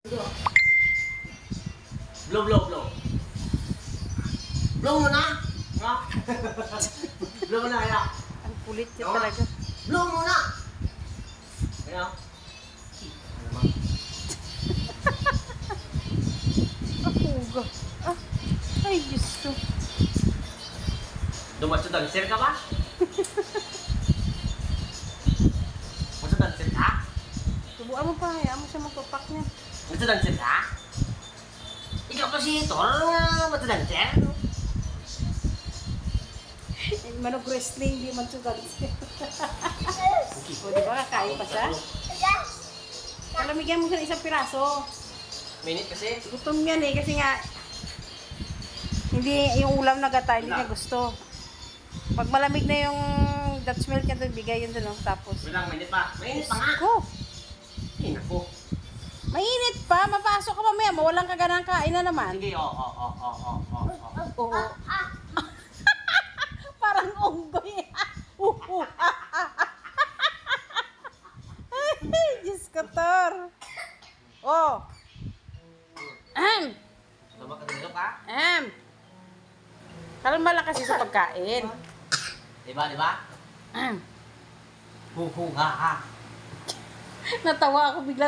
Blow, blow, blow. Blow mo na. Ha? Blow mo na, kaya. Ang kulit niya talaga. Blow mo na. Kaya. Huga. Ay, Diyos ko. Dumatso-dancer ka ba? Matso-dancer ka? Subuan mo pa, hayaan mo siya magpapak niya. Matso-dancer ka? Ikaw kasi ito, matso-dancer? Manok wrestling, di man siya dancer. O, di ba kakain pa siya? Palamigyan mo siya ng isang piraso. Minute kasi. Gutom yan eh, kasi nga hindi yung ulam na gata, hindi niya gusto. Pag malamig na yung Dutch milk niya doon, bigay yun doon. Tapos, Bilang minute pa. Mainit pa nga. ko, Ay, naku. mainit pa, mapasok ka mamaya, mawalang ka ganang kain na naman. Sige, Oo. Parang unggoy. Ay, Diyos ko, Tor. Oh. Sama ka dito ka? Kalma lang kasi sa pagkain. Diba, diba? Hu, ha, ha. Natawa ako bigla